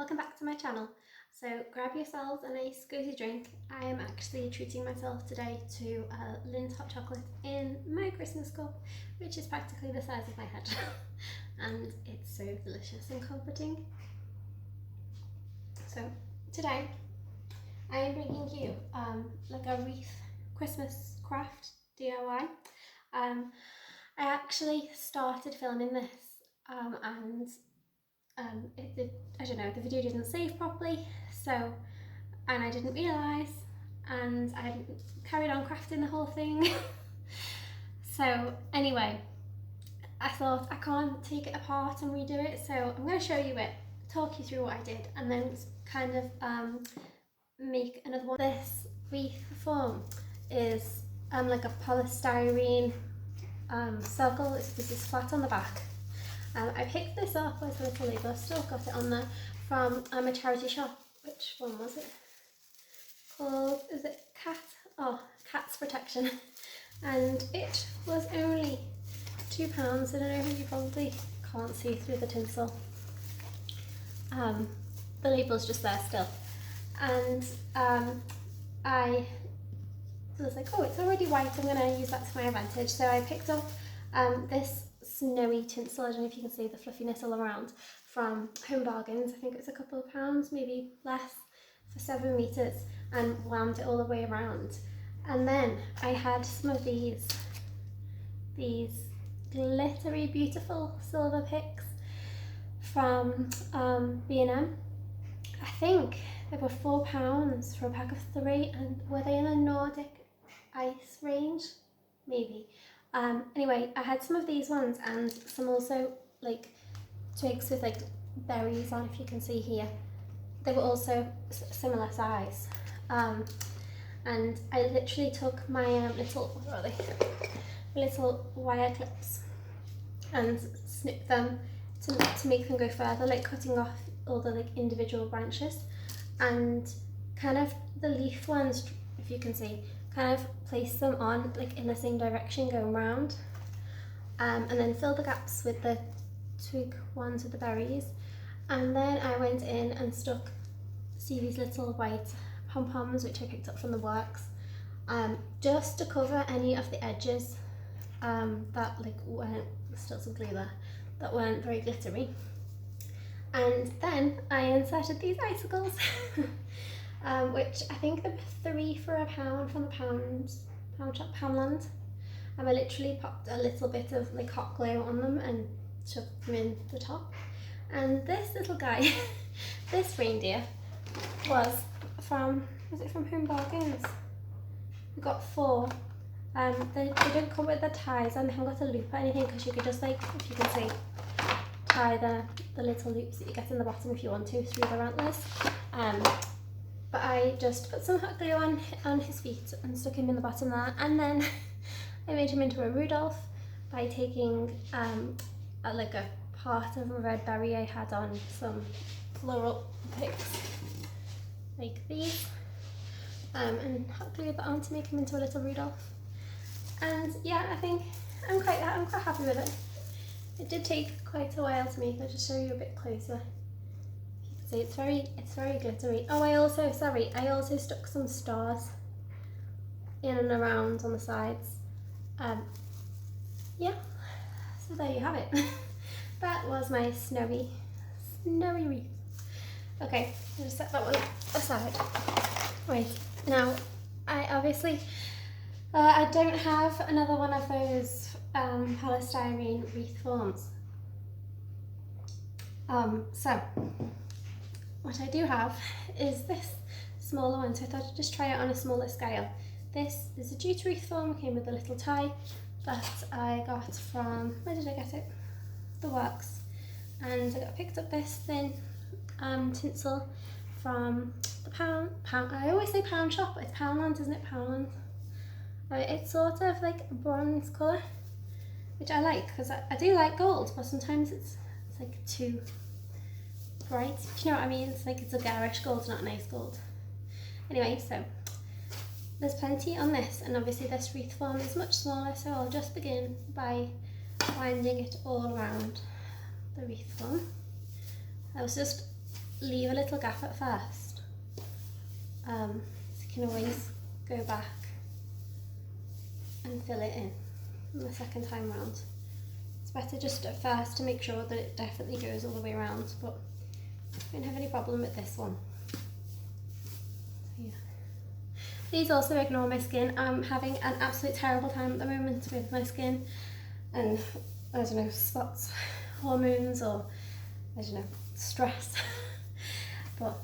welcome back to my channel. So grab yourselves a nice cozy drink. I am actually treating myself today to Lindt hot chocolate in my Christmas cup, which is practically the size of my head and it's so delicious and comforting. So today I am bringing you like a wreath Christmas craft DIY. I actually started filming this and I don't know, the video didn't save properly, and I didn't realise, and I carried on crafting the whole thing. So anyway, I thought I can't take it apart and redo it, so I'm going to show you it, talk you through what I did, and then kind of make another one. This wreath form is like a polystyrene circle. This is flat on the back. I picked this up as a little label, I've still got it on there, from a charity shop. Which one was it? Called, is it Cat's Protection. And it was only £2. I don't know if you probably can't see through the tinsel. The label's just there still. And I was like, oh, it's already white, I'm going to use that to my advantage. So I picked up this snowy tinsel, I don't know if you can see the fluffiness all around, from Home Bargains. I think it was a couple of pounds, maybe less, for 7 metres, and wound it all the way around. And then I had some of these glittery beautiful silver picks from B&M. I think they were £4 for a pack of 3, and were they in the Nordic Ice range? Maybe. Anyway, I had some of these ones and some also like twigs with like berries on, if you can see here. They were also similar size. And I literally took my little wire clips and snipped them to make them go further, like cutting off all the like individual branches, and kind of the leaf ones, if you can see, kind of place them on like in the same direction going round, and then fill the gaps with the twig ones with the berries. And then I went in and stuck, see these little white pom-poms which I picked up from the works, just to cover any of the edges that like weren't, still some glue there, that weren't very glittery. And then I inserted these icicles which I think they were 3 for £1 from the pound shop, Poundland. I literally popped a little bit of like hot glue on them and shoved them in the top. And this little guy, this reindeer, was from Home Bargains? We got 4. They didn't come with the ties, and they haven't got a loop or anything, because you could just, like, if you can see, tie the little loops that you get in the bottom if you want to through the antlers. But I just put some hot glue on his feet and stuck him in the bottom there, and then I made him into a Rudolph by taking like a part of a red berry I had on some floral picks like these, and hot glued that on to make him into a little Rudolph. And yeah, I think I'm quite happy with it. It did take quite a while to make. I'll just show you a bit closer. See, it's very glittery. Oh, I also stuck some stars in and around on the sides. Yeah, so there you have it. That was my snowy wreath. Okay, I'll just set that one aside. Right, now I obviously I don't have another one of those polystyrene wreath forms. So what I do have is this smaller one, so I thought I'd just try it on a smaller scale. This is a jute wreath form, came with a little tie that I got from, where did I get it? The works. And I picked up this thin tinsel from the I always say pound shop, but it's Poundland, isn't it? Poundland. It's sort of like a bronze colour, which I like, because I do like gold, but sometimes it's like too bright, do you know what I mean? It's like it's a garish gold, not a nice gold. Anyway, so there's plenty on this, and obviously this wreath form is much smaller, so I'll just begin by winding it all around the wreath form. I was just leave a little gap at first. So you can always go back and fill it in the second time round. It's better just at first to make sure that it definitely goes all the way around, but I don't have any problem with this one. So yeah. Please also ignore my skin. I'm having an absolute terrible time at the moment with my skin, and I don't know, spots, hormones, or I don't know, stress. But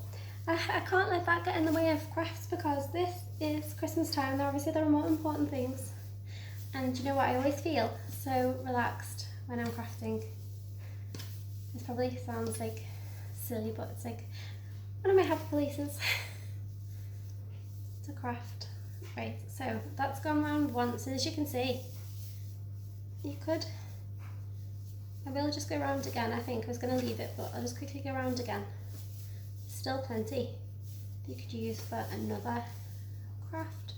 I can't let that get in the way of crafts, because this is Christmas time. Obviously there are more important things, and you know what, I always feel so relaxed when I'm crafting. This probably sounds like silly, but it's like one of my happy places to craft. Right, so that's gone round once, and as you can see, I will just go round again. I think I was going to leave it, but I'll just quickly go round again. Still plenty that you could use for another craft,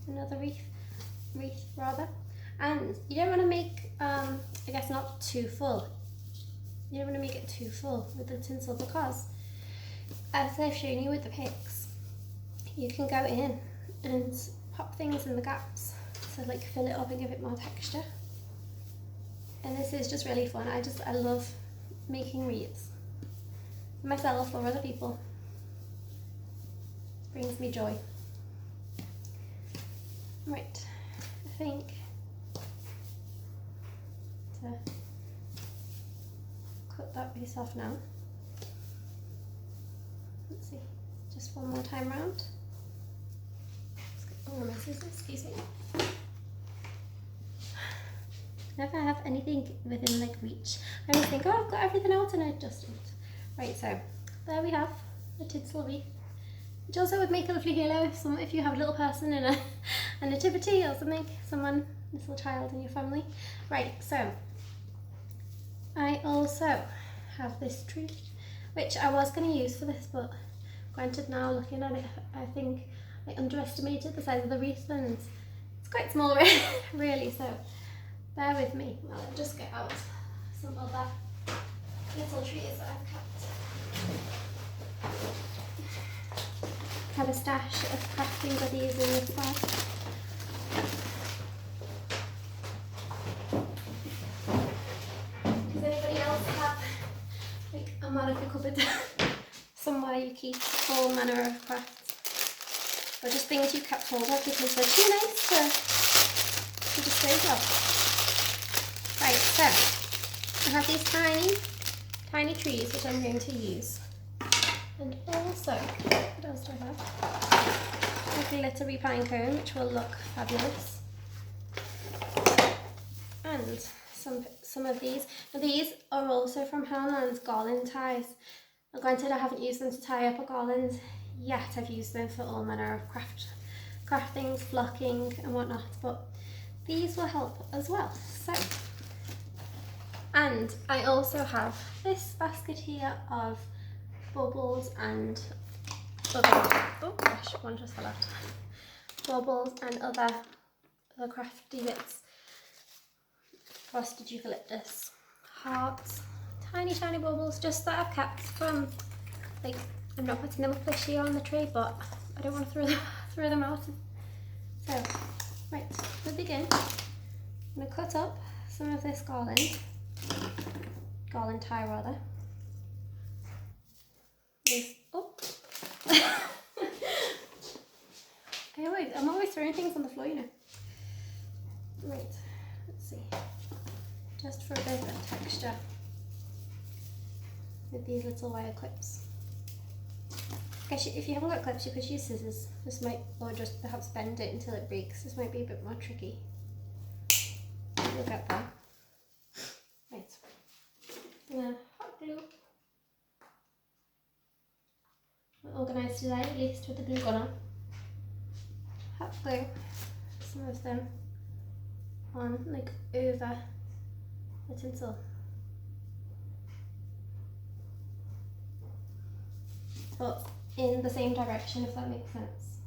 another wreath rather. And you don't want to make, I guess not too full. You don't want to make it too full with the tinsel, because as I've shown you with the picks, you can go in and pop things in the gaps to like fill it up and give it more texture. And this is just really fun. I love making wreaths for myself or other people. It brings me joy. Right, I think to cut that piece off now. Let's see, just one more time round. Oh, my scissors, excuse me. Never have anything within like reach. I always think, oh, I've got everything else, and I just don't. Right, so there we have a tinsel wreath, which also would make a lovely halo if you have a little person in a nativity or something, a little child in your family. Right, so I also have this tree, which I was going to use for this, but granted, now looking at it, I think I underestimated the size of the wreath, and it's quite small really, so bear with me while I just get out some other little trees that I've kept. Have a stash of crafting goodies in this bag. Does anybody else have like a magical cupboard somewhere you keep all manner of crafts, or just things you kept hold of because they're too nice to dispose of? Right, so I have these tiny trees which I'm going to use, and also, what else do I have? Like a glittery pine cone, which will look fabulous, and some of these. Now, these are also from Poundland's garland ties. Now, granted, I haven't used them to tie up a garland yet. I've used them for all manner of craftings, flocking and whatnot, but these will help as well. So. And I also have this basket here of bubbles and other, oh gosh, one just fell out. Bubbles and other crafty bits. Frosted eucalyptus, hearts, tiny bubbles, just that I've kept from, like, I'm not putting them up this year on the tree, but I don't want to throw them out. So, right, we'll begin. I'm going to cut up some of this garland tie rather. Oh. I'm always throwing things on the floor, you know. Right, let's see. Just for a bit of texture with these little wire clips. I guess if you haven't got clips, you could use scissors. This might, or just perhaps bend it until it breaks. This might be a bit more tricky. We'll get that. Right. Yeah, hot glue. We're organised today, at least with the glue gun on. Hot glue some of them on, like, over the tinsel. But in the same direction, if that makes sense.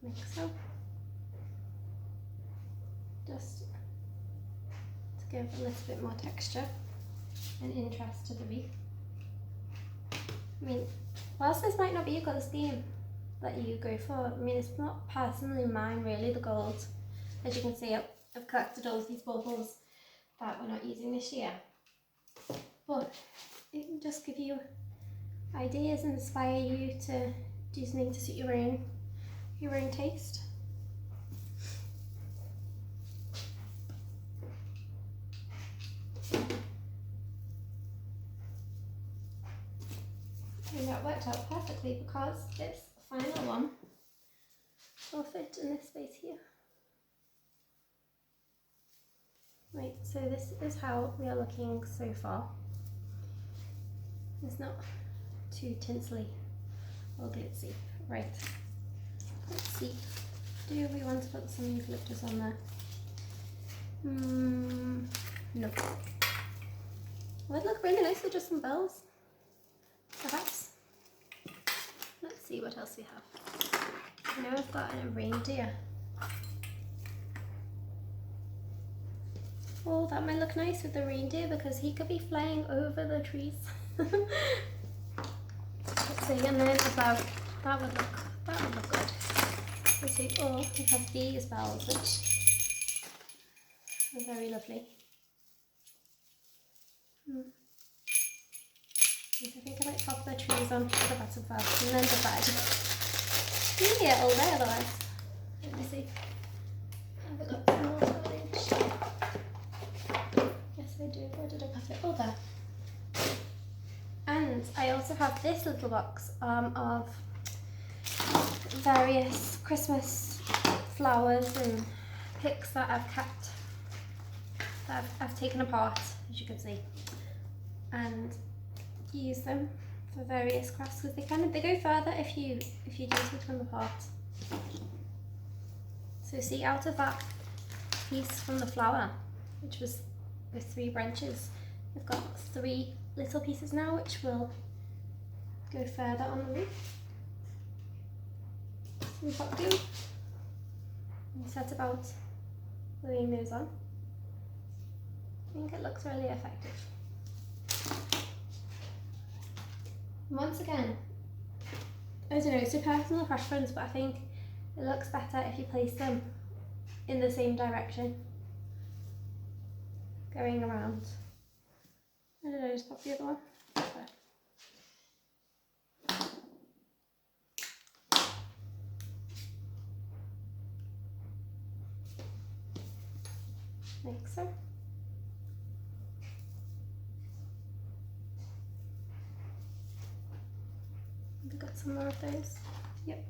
Like so. just to give a little bit more texture and interest to the wreath. I mean, whilst this might not be a colour scheme that you go for, I mean, it's not personally mine really, the gold. As you can see, I've collected all of these baubles that we're not using this year. But it can just give you ideas and inspire you to do something to suit your own taste. And that worked out perfectly because this final one will fit in this space here. Right, so this is how we are looking so far. It's not too tinsely or glitzy. Right, let's see. Do we want to put some eucalyptus on there? No. Would look really nice with just some bells, perhaps. Let's see what else we have. I know I've got a reindeer. Oh, that might look nice with the reindeer because he could be flying over the trees. Let's see, and then a bow. That would look good. Let's see. Oh, we have these bells, which are very lovely. I think I might pop the trees on to the bottom first and then the bed. You can get all day otherwise. Let me see. Have I got some more storage? Yes I do. Where did I put it? Oh, there. And I also have this little box of various Christmas flowers and picks that I've kept, that I've taken apart, as you can see, and use them for various crafts because they go further if you do take them apart. So see, out of that piece from the flower, which was with 3 branches, we've got 3 little pieces now which will go further on the roof. Some hot glue and set about gluing those on. I think it looks really effective. Once again, I don't know, it's a personal preference, but I think it looks better if you place them in the same direction, going around. I don't know, just pop the other one. There. Like so. Have we got some more of those? Yep.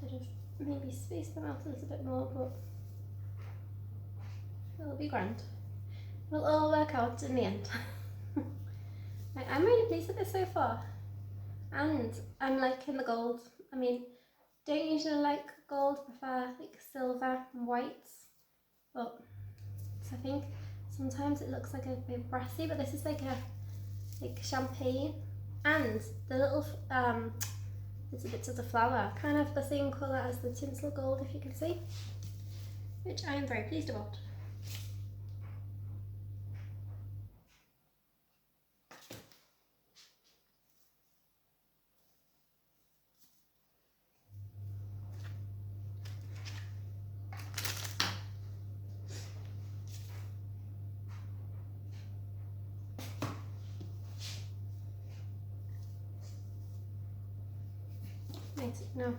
Sort of maybe space them out a little bit more, but it'll be grand. It'll all work out in the end. I'm really pleased with this so far. And I'm liking the gold. I mean, don't usually like gold, prefer like silver and whites. But I think sometimes it looks like a bit brassy, but this is like champagne. And the little little bits of the flower, kind of the same colour as the tinsel gold, if you can see, which I am very pleased about. Right, now,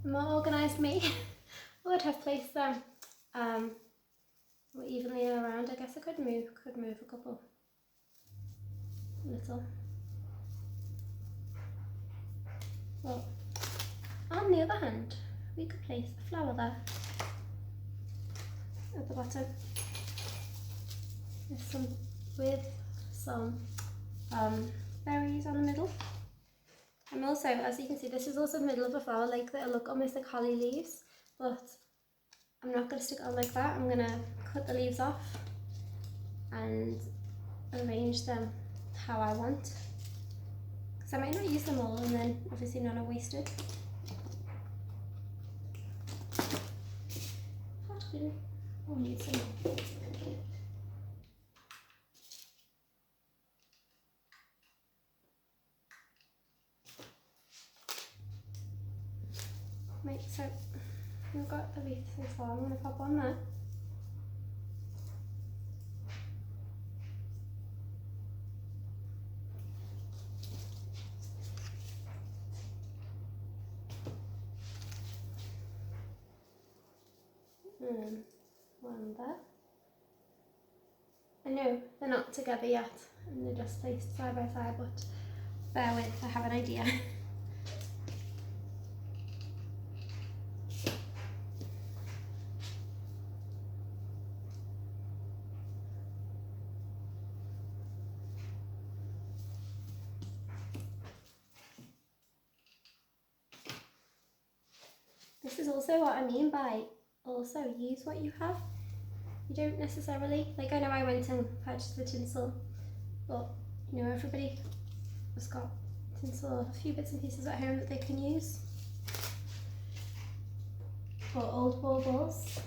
a more organised me would have placed them more evenly around. I guess I could move a couple little. Well, on the other hand, we could place a flower there at the bottom with some berries on the middle. And also, as you can see, this is also the middle of a flower like that look almost like holly leaves, but I'm not going to stick it on like that. I'm going to cut the leaves off and arrange them how I want, because I might not use them all and then obviously none are wasted. Oh, need some more. Right, so we've got a wreath so far. I'm going to pop on there. One there. I know they're not together yet and they're just placed side by side, but bear with, I have an idea. This is also what I mean by also use what you have. You don't necessarily, like I know I went and purchased the tinsel, but you know everybody has got tinsel, a few bits and pieces at home that they can use. For old baubles,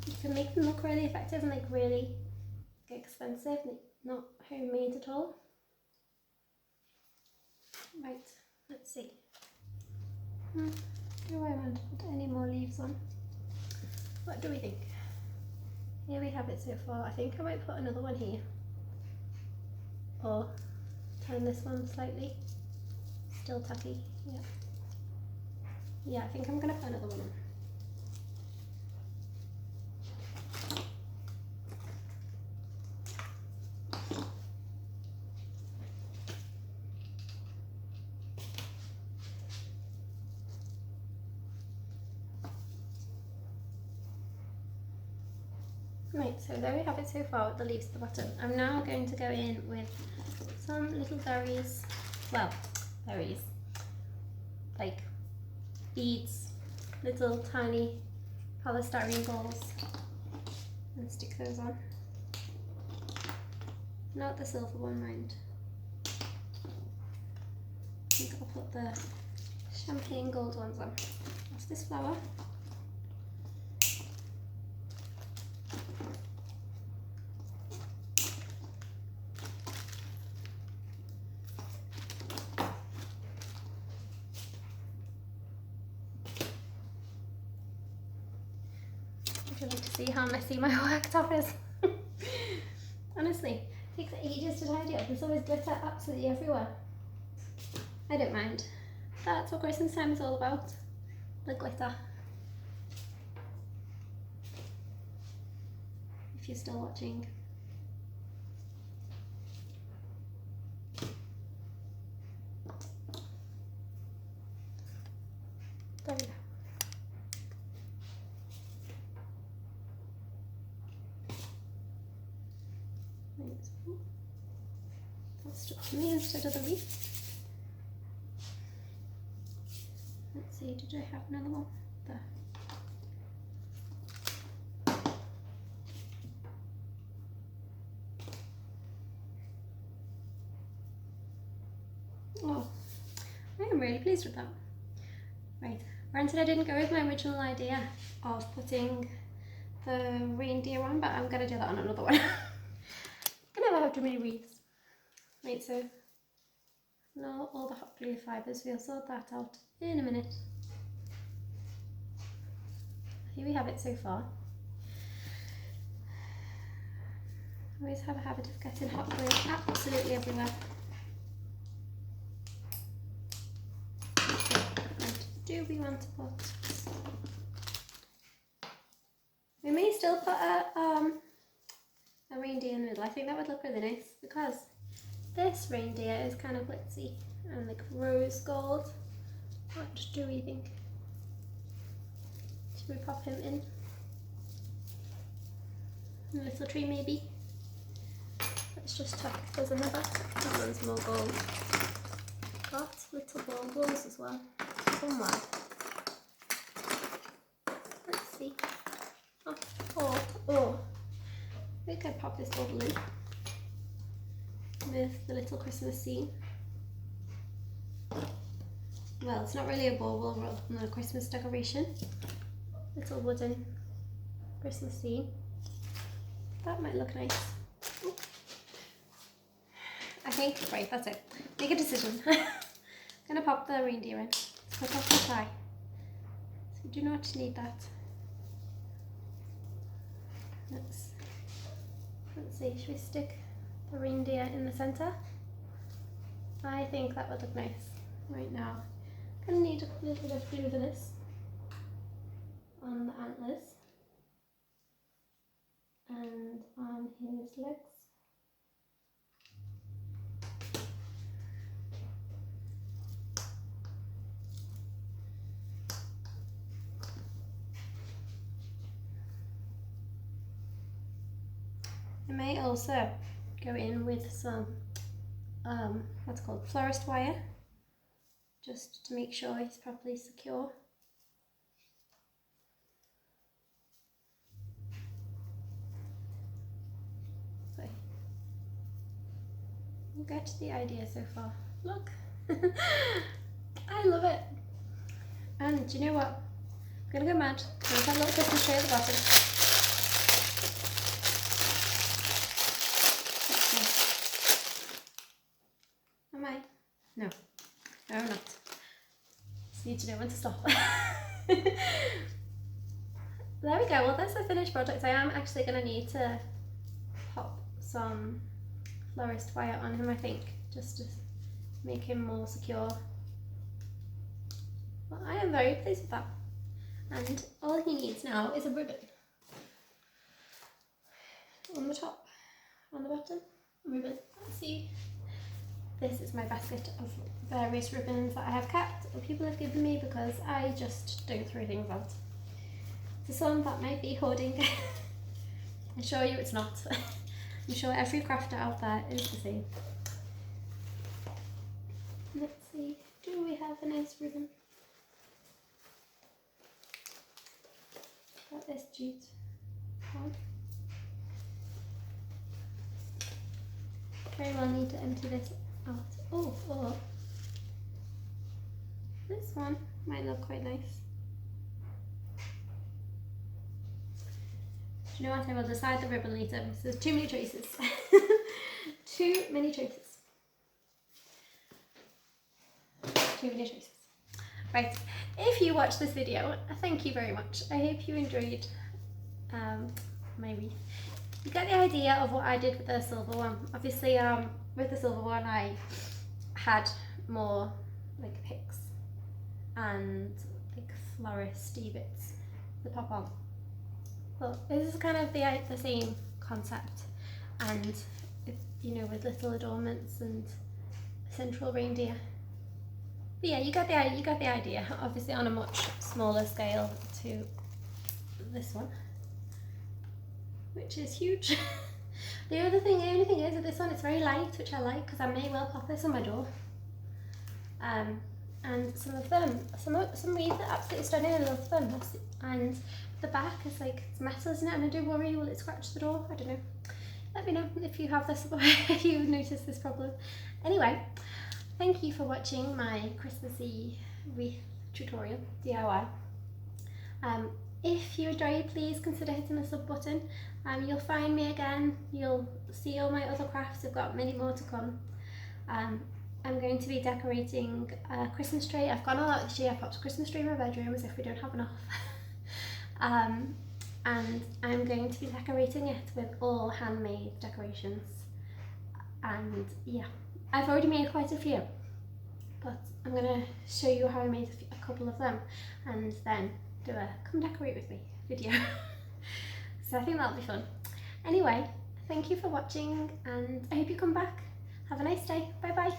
you can make them look really effective and like really expensive, not homemade at all. Right, let's see. Do I want to put any more leaves on? What do we think? Here we have it so far. I think I might put another one here. Or turn this one slightly. Still tacky, yeah. Yeah, I think I'm going to put another one on. Right, so there we have it so far with the leaves at the bottom. I'm now going to go in with some little berries, well, berries, like beads, little tiny polystyrene balls, and stick those on. Not the silver one, mind. I think I'll put the champagne gold ones on. That's this flower. Would you like to see how messy my worktop is? Honestly, it takes ages to tidy up. There's always glitter absolutely everywhere. I don't mind. That's what Christmas time is all about. The glitter. If you're still watching. There we go. That's stuck to me instead of the wreath. Let's see, did I have another one? There. Oh, I am really pleased with that. Right, granted I didn't go with my original idea of putting the reindeer on, but I'm going to do that on another one. I never have too many wreaths. Right, so now all the hot glue fibres, we'll sort that out in a minute. Here we have it so far. I always have a habit of getting hot glue absolutely everywhere. And do we want to put? We may still put a reindeer in the middle. I think that would look really nice because this reindeer is kind of glitzy and like rose gold. What do we think? Should we pop him in? A little tree maybe? Let's just check if there's another. That one's more gold. Got little baubles as well somewhere. Let's see. think I'd pop this bauble in with the little Christmas scene. Well, it's not really a bauble rather than a Christmas decoration. Little wooden Christmas scene. That might look nice. Ooh. I think, right, that's it. Make a decision. I'm gonna pop the reindeer in. Let's cut off the tie. So we do not need that. Let's see, should we stick the reindeer in the centre? I think that would look nice right now. Gonna need a little bit of glue for this on the antlers and on his legs. I may also go in with some what's it called, florist wire, just to make sure he's properly secure. So you get the idea so far. Look, I love it. And do you know what? I'm gonna go mad. There's that little Christmas tree at the bottom. Am I? No. No, I'm not. Just need to know when to stop. There we go. Well, that's the finished project. I am actually going to need to pop some florist wire on him, I think, just to make him more secure. Well, I am very pleased with that. And all he needs now is a ribbon on the top, on the bottom, ribbon. Let's see. This is my basket of various ribbons that I have kept or people have given me because I just don't throw things out. So some that might be hoarding. I assure you it's not. I'm sure every crafter out there is the same. Let's see, do we have a nice ribbon? Got this jute one. Very well need to empty this out. Oh, or this one might look quite nice. Do you know what? I will decide the ribbon later because there's too many choices. Too many choices. Too many choices. Right, if you watched this video, thank you very much. I hope you enjoyed my wreath. You get the idea of what I did with the silver one. Obviously, with the silver one, I had more like picks and like floristy bits to pop on. But this is kind of the same concept, and you know, with little adornments and central reindeer. But yeah, you got the idea. Obviously, on a much smaller scale to this one, which is huge. The only thing is with this one, it's very light, which I like because I may well pop this on my door. And some of them, some wreaths are absolutely stunning. I love them. And the back is like, it's metal, isn't it? And I do worry, will it scratch the door? I don't know. Let me know if you have this, if you've noticed this problem. Anyway, thank you for watching my Christmassy wreath tutorial DIY. If you enjoyed, please consider hitting the sub button. You'll find me again, you'll see all my other crafts. I've got many more to come. I'm going to be decorating a Christmas tree. I've gone all out this year. I've popped a Christmas tree in my bedroom as if we don't have enough. And I'm going to be decorating it with all handmade decorations. And yeah, I've already made quite a few, but I'm going to show you how I made a couple of them and then do a come decorate with me video. So I think that'll be fun. Anyway, thank you for watching and I hope you come back. Have a nice day. Bye bye.